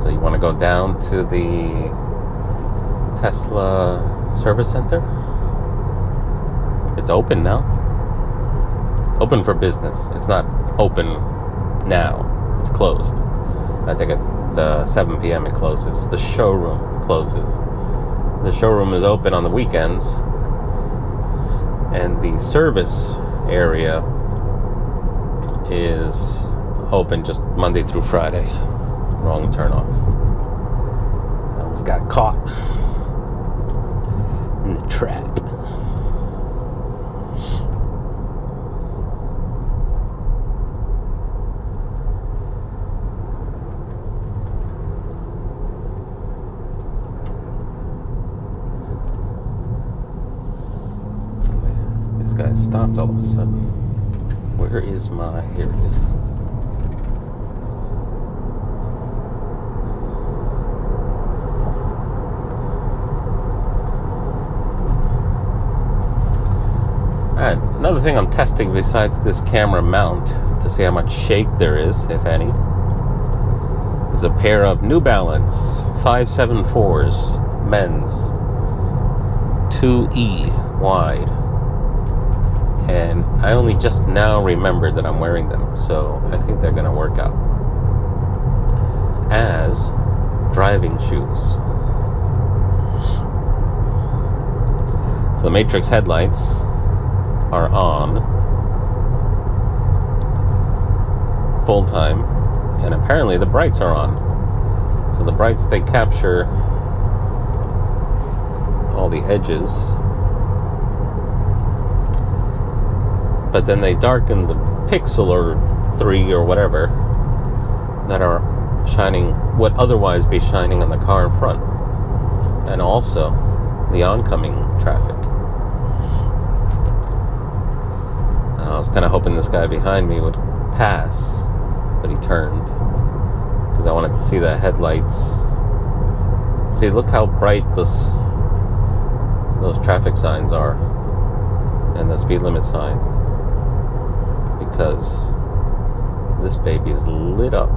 So you want to go down to the Tesla service center? It's open now. Open for business. It's not open now. It's closed. I think at 7 p.m. it closes. The showroom closes. The showroom is open on the weekends. And the service area is open just Monday through Friday. Wrong turn off. I almost got caught in the trap. This guy stopped all of a sudden. Where is my... Here it is. Alright, another thing I'm testing besides this camera mount to see how much shape there is, if any, is a pair of New Balance 574s men's 2E wide. And I only just now remembered that I'm wearing them, so I think they're going to work out as driving shoes. So the Matrix headlights are on full time, and apparently the brights are on. So the brights, they capture all the edges, but then they darken the pixel or 3 or whatever that are shining, would otherwise be shining on the car in front, and also the oncoming traffic. I was kind of hoping this guy behind me would pass, but he turned because I wanted to see the headlights. See, look how bright those traffic signs are and the speed limit sign, because this baby is lit up.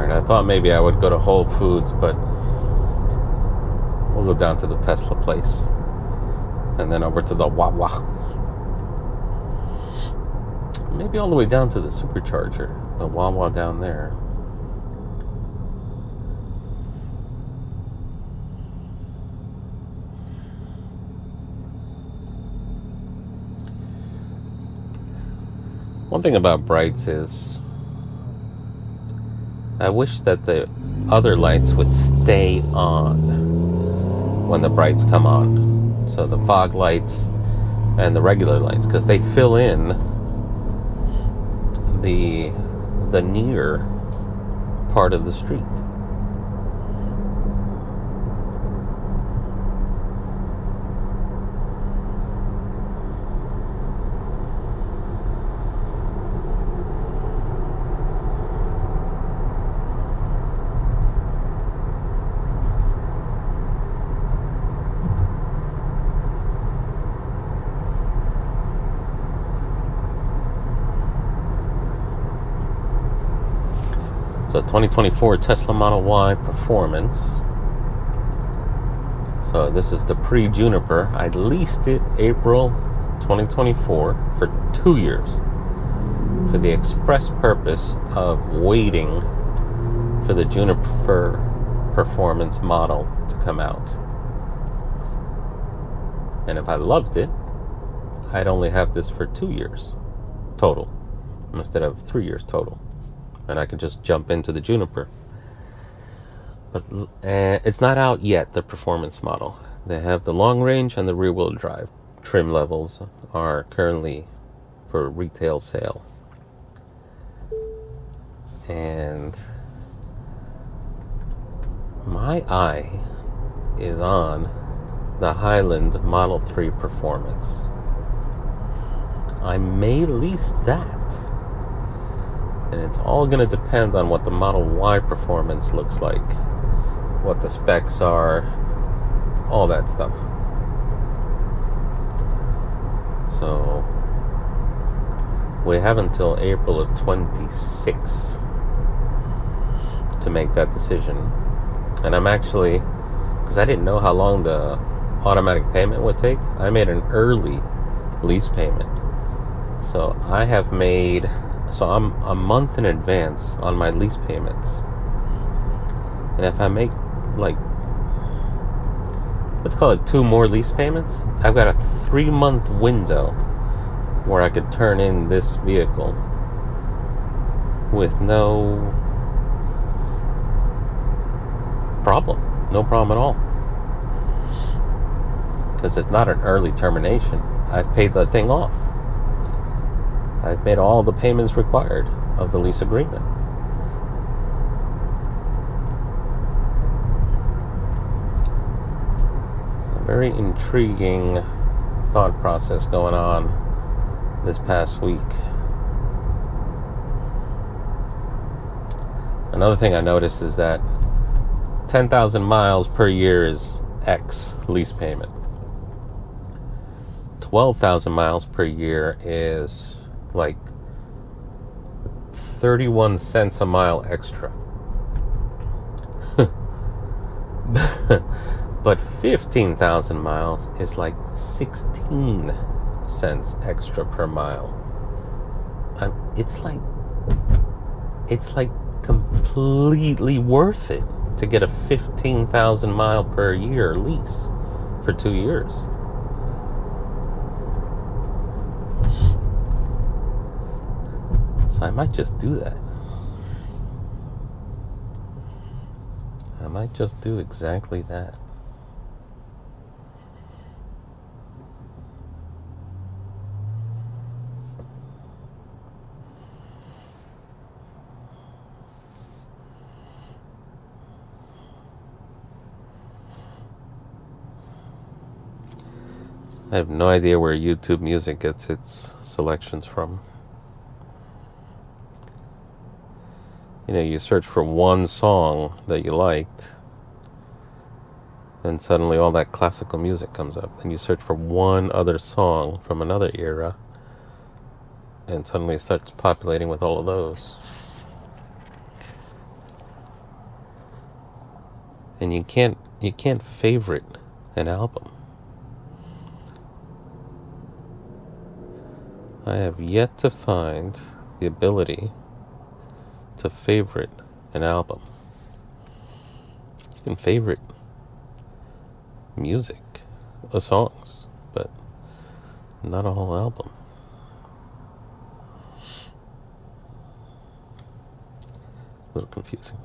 I thought maybe I would go to Whole Foods, but we'll go down to the Tesla place and then over to the Wawa. Maybe all the way down to the supercharger, the Wawa down there. One thing about brights is I wish that the other lights would stay on when the brights come on. So the fog lights and the regular lights, because they fill in the near part of the street. So 2024 Tesla Model Y Performance. So this is the pre-Juniper. I leased it April 2024 for 2 years for the express purpose of waiting for the Juniper Performance model to come out. And if I loved it, I'd only have this for 2 years total instead of 3 years total. And I could just jump into the Juniper. But it's not out yet, the performance model. They have the long range and the rear wheel drive. Trim levels are currently for retail sale. And my eye is on the Highland Model 3 Performance. I may lease that. And it's all going to depend on what the Model Y Performance looks like, what the specs are, all that stuff. So we have until April of 26 to make that decision. And I'm actually, because I didn't know how long the automatic payment would take, I made an early lease payment. So I'm a month in advance on my lease payments. And if I make, like, let's call it 2 more lease payments, I've got a 3-month window where I could turn in this vehicle with no problem at all, because it's not an early termination. I've paid the thing off. I've made all the payments required of the lease agreement. A very intriguing thought process going on this past week. Another thing I noticed is that 10,000 miles per year is X lease payment. 12,000 miles per year is like 31 cents a mile extra. But 15,000 miles is like 16 cents extra per mile. It's like completely worth it to get a 15,000 mile per year lease for 2 years. So I might just do that. I might just do exactly that. I have no idea where YouTube Music gets its selections from. You know, you search for one song that you liked, and suddenly all that classical music comes up. Then you search for one other song from another era, and suddenly it starts populating with all of those. And you can't favorite an album. I have yet to find the ability to favorite an album. You can favorite music, songs, but not a whole album. A little confusing.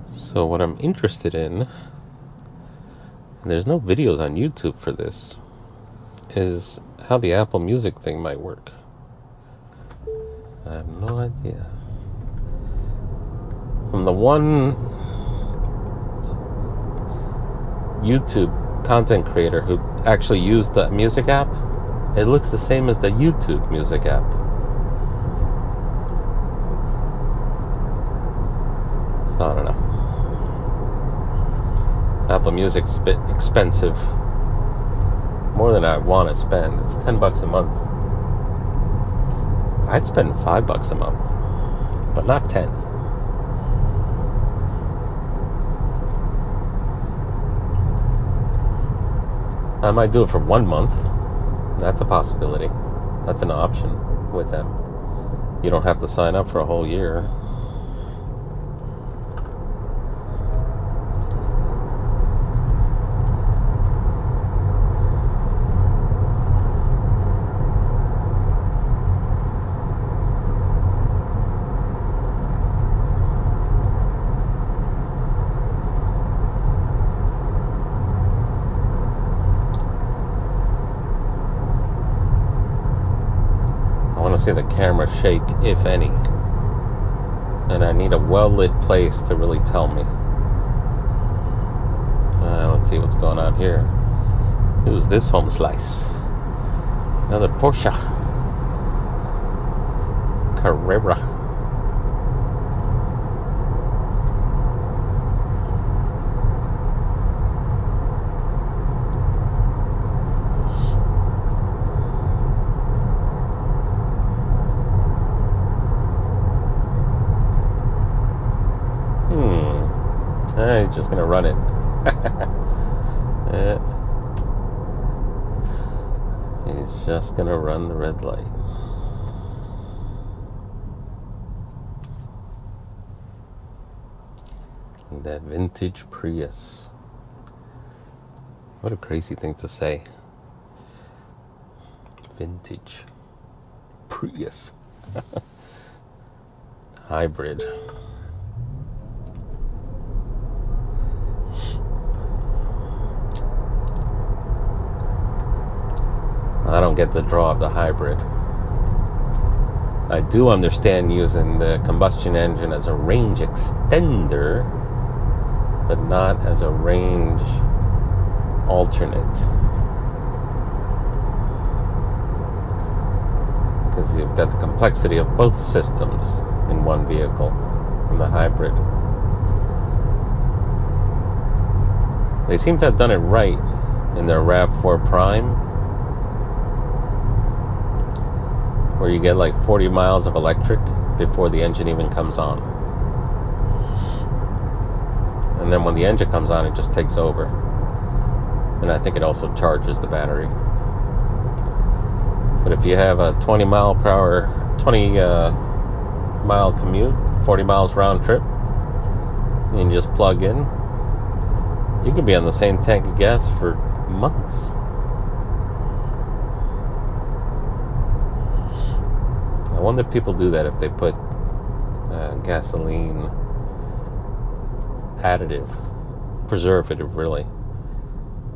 So what I'm interested in, and there's no videos on YouTube for this, is how the Apple Music thing might work. I have no idea. From the one YouTube content creator who actually used the music app, it looks the same as the YouTube music app. So I don't know. Apple Music's a bit expensive. More than I want to spend. It's $10 a month. I'd spend $5 a month, but not 10. I might do it for 1 month. That's a possibility. That's an option with them. You don't have to sign up for a whole year. to see the camera shake, if any. And I need a well-lit place to really tell me. Let's see what's going on here. Who's this home slice? Another Porsche Carrera. He's just gonna run it. He's just gonna run the red light. That vintage Prius. What a crazy thing to say. Vintage Prius. Hybrid. I don't get the draw of the hybrid. I do understand using the combustion engine as a range extender, but not as a range alternate. Because you've got the complexity of both systems in one vehicle, in the hybrid. They seem to have done it right in their RAV4 Prime, where you get like 40 miles of electric before the engine even comes on. And then when the engine comes on, it just takes over. And I think it also charges the battery. But if you have a 20 mile commute, 40 miles round trip, and you just plug in, you can be on the same tank of gas for months. I wonder if people do that, if they put gasoline additive, preservative really.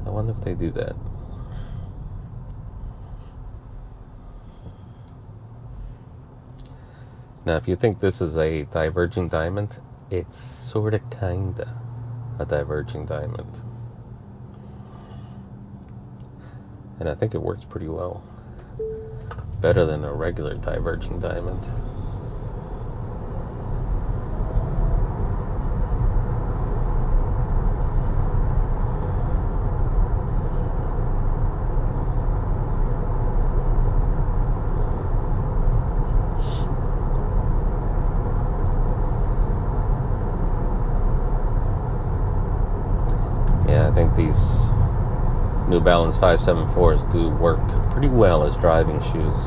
I wonder if they do that. Now, if you think this is a diverging diamond, it's sorta kinda a diverging diamond. And I think it works pretty well. Better than a regular diverging diamond. Yeah, I think these New Balance 574s do work pretty well as driving shoes.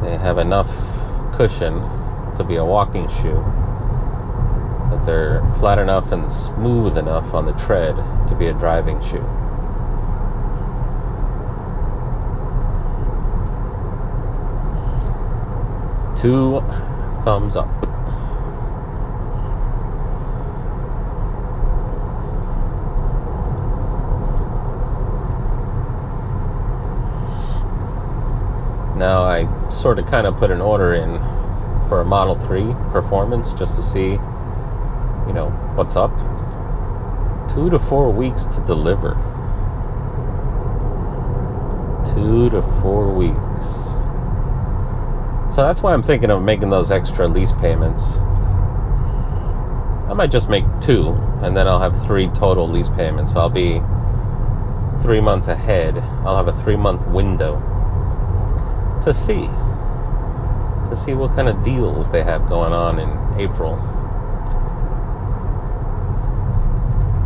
They have enough cushion to be a walking shoe, but they're flat enough and smooth enough on the tread to be a driving shoe. Two thumbs up. Now I sort of kind of put an order in for a Model 3 Performance just to see, what's up. 2 to 4 weeks to deliver. 2 to 4 weeks. So that's why I'm thinking of making those extra lease payments. I might just make 2, and then I'll have 3 total lease payments. So I'll be 3 months ahead. I'll have a 3-month window to see what kind of deals they have going on in April.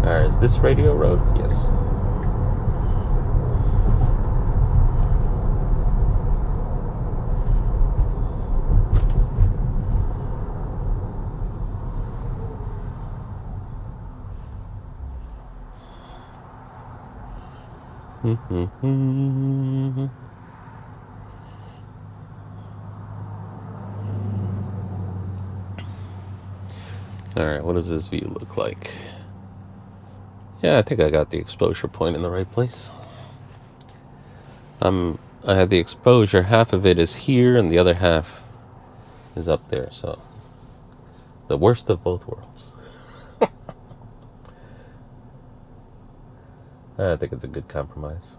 Alright, is this Radio Road? Yes. Alright, what does this view look like? Yeah, I think I got the exposure point in the right place. I'm I have the exposure. Half of it is here and the other half is up there. So the worst of both worlds. I think it's a good compromise.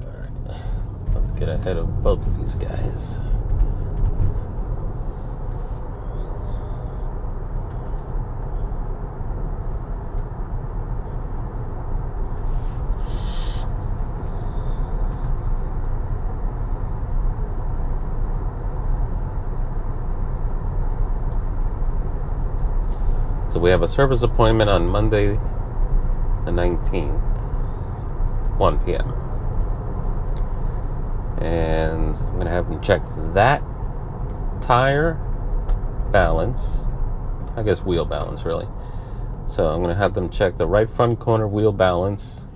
Alright, let's get ahead of both of these guys. So we have a service appointment on Monday the 19th, 1 p.m. And I'm going to have them check that tire balance, I guess wheel balance really. So I'm going to have them check the right front corner wheel balance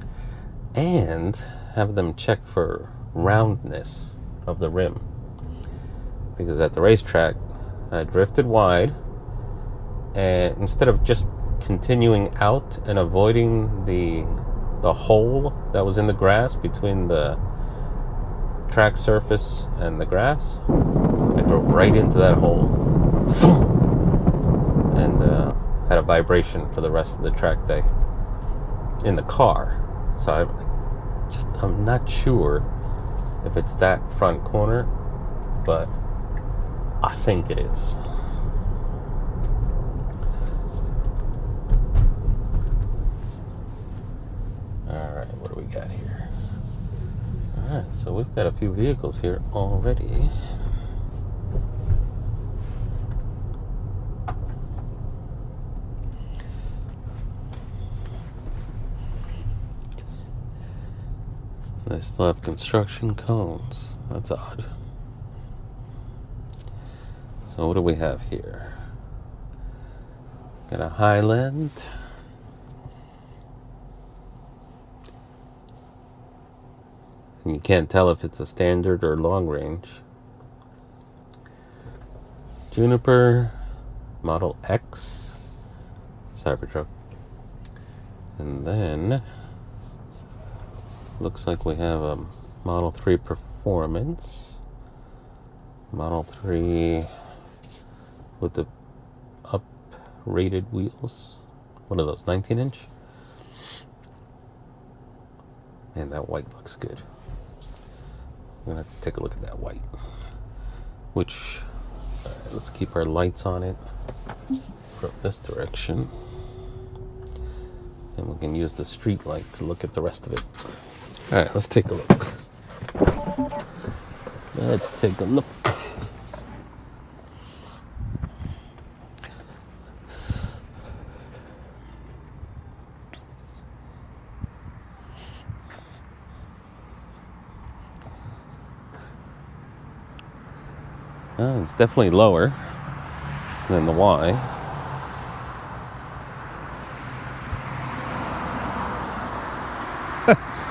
and have them check for roundness of the rim. Because at the racetrack, I drifted wide, and instead of just continuing out and avoiding the hole that was in the grass between the track surface and the grass, I drove right into that hole and had a vibration for the rest of the track day in the car. So I'm not sure if it's that front corner, but I think it is. Alright, what do we got here? Alright, so we've got a few vehicles here already. They still have construction cones. That's odd. So what do we have here? Got a Highland. And you can't tell if it's a standard or long range. Juniper Model X Cybertruck. And then looks like we have a Model 3 Performance. Model 3 with the up-rated wheels. What are those, 19-inch? And that white looks good. I'm going to have to take a look at that white. Which, let's keep our lights on it from this direction. And we can use the street light to look at the rest of it. Alright, let's take a look. Let's take a look. It's definitely lower than the Y.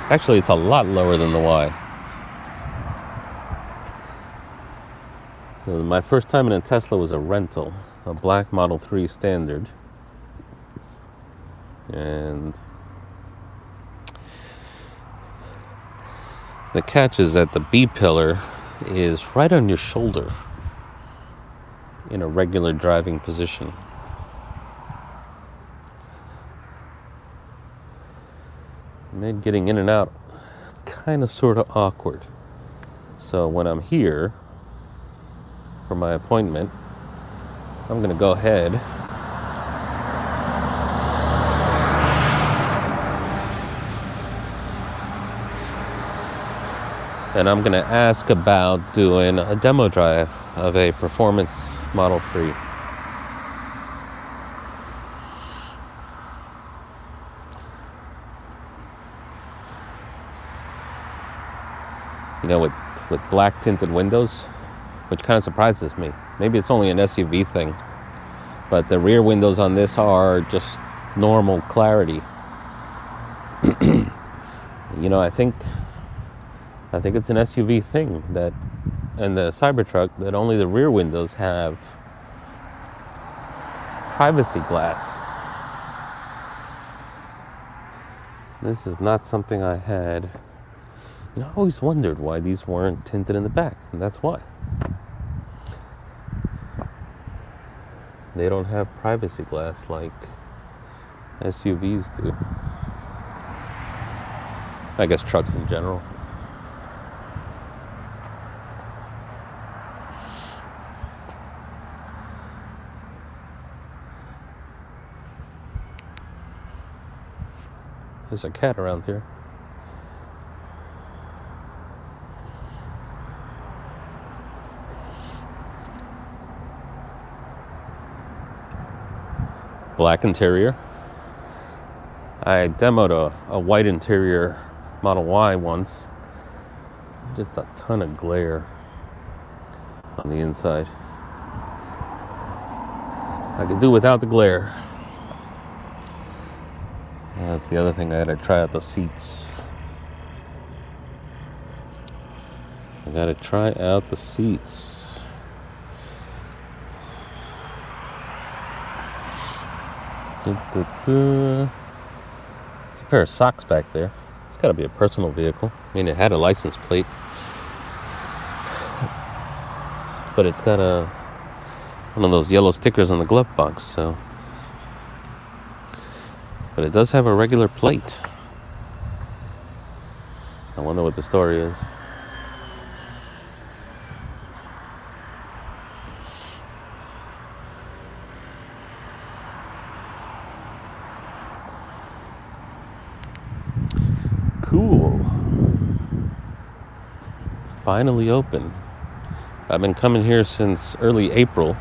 Actually, it's a lot lower than the Y. So my first time in a Tesla was a rental, a black Model 3 Standard. And the catch is that the B-pillar is right on your shoulder in a regular driving position. Made getting in and out kind of sort of awkward. So when I'm here for my appointment, I'm going to go ahead and I'm going to ask about doing a demo drive of a Performance Model 3. You know, with black tinted windows, which kind of surprises me. Maybe it's only an SUV thing, but the rear windows on this are just normal clarity. You know, I think it's an SUV thing that and the Cybertruck that only the rear windows have privacy glass. This is not something I had. And I always wondered why these weren't tinted in the back, and that's why. They don't have privacy glass like SUVs do. I guess trucks in general. There's a cat around here. Black interior. I demoed a white interior Model Y once. Just a ton of glare on the inside. I could do without the glare. That's the other thing. I gotta try out the seats. I gotta try out the seats. There's a pair of socks back there. It's gotta be a personal vehicle. I mean, it had a license plate, but it's got one of those yellow stickers on the glove box, so. But it does have a regular plate. I wonder what the story is. Cool. It's finally open. I've been coming here since early April.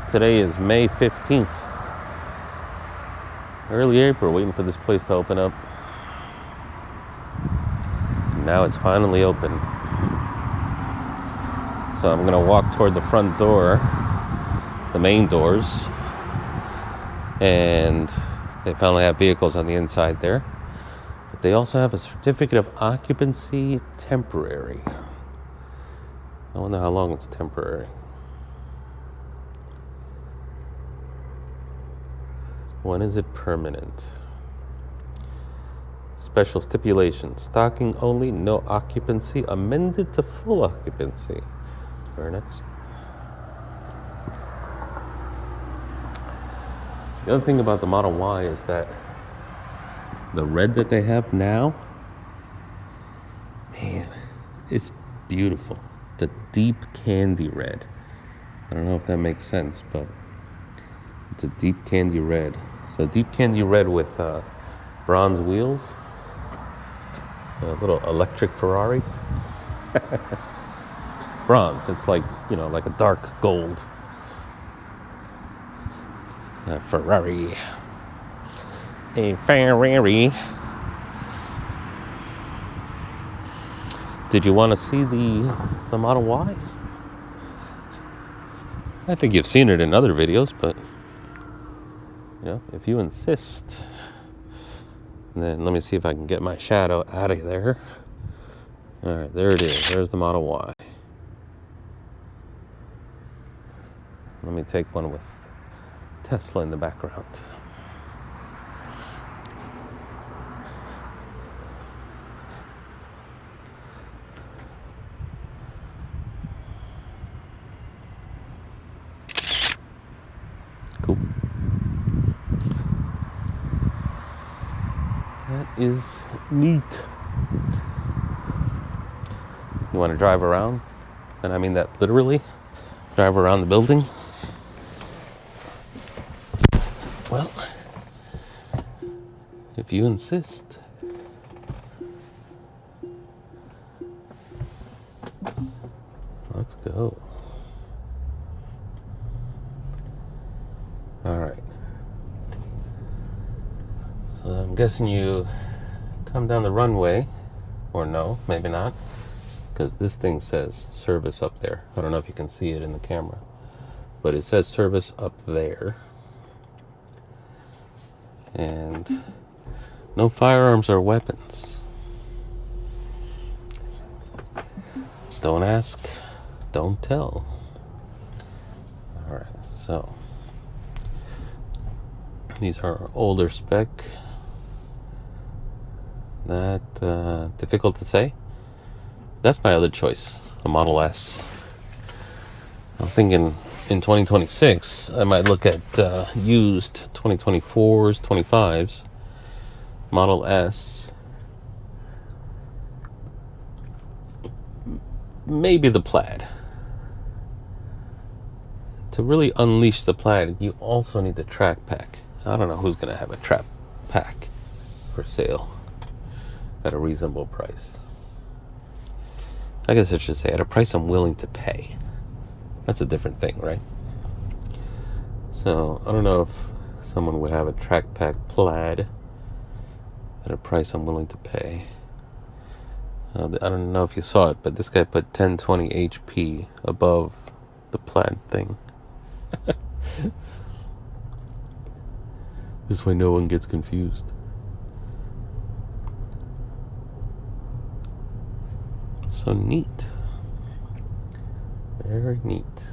Today is May 15th. Early April, waiting for this place to open up. Now it's finally open. So I'm gonna walk toward the front door, the main doors, and they finally have vehicles on the inside there. But they also have a certificate of occupancy temporary. I wonder how long it's temporary. When is it permanent? Special stipulation. Stocking only, no occupancy. Amended to full occupancy. Very nice. The other thing about the Model Y is that the red that they have now, man, it's beautiful. The deep candy red. I don't know if that makes sense, but it's a deep candy red. So deep candy red with bronze wheels. A little electric Ferrari. Bronze. It's like, like a dark gold. A Ferrari. A Ferrari. Did you want to see the Model Y? I think you've seen it in other videos, but if you insist. And then let me see if I can get my shadow out of there. All right, there it is. There's the Model Y. Let me take one with Tesla in the background. Cool. That is neat. You want to drive around? And I mean that literally. Drive around the building. Well, if you insist. Let's go. All right. So I'm guessing you come down the runway, or no, maybe not, because this thing says service up there. I don't know if you can see it in the camera, but it says service up there. And no firearms or weapons. Don't ask, don't tell. Alright, so these are older spec. That difficult to say. That's my other choice, a Model S. I was thinking in 2026 I might look at used 2024s, 25s, Model S, maybe the Plaid. To really unleash the Plaid, you also need the track pack. I don't know who's going to have a track pack for sale at a reasonable price. I guess I should say at a price I'm willing to pay. That's a different thing, right? So I don't know if someone would have a track pack Plaid at a price I'm willing to pay. I don't know if you saw it, but this guy put 1020 HP above the Plaid thing. This way no one gets confused. So neat. Very neat.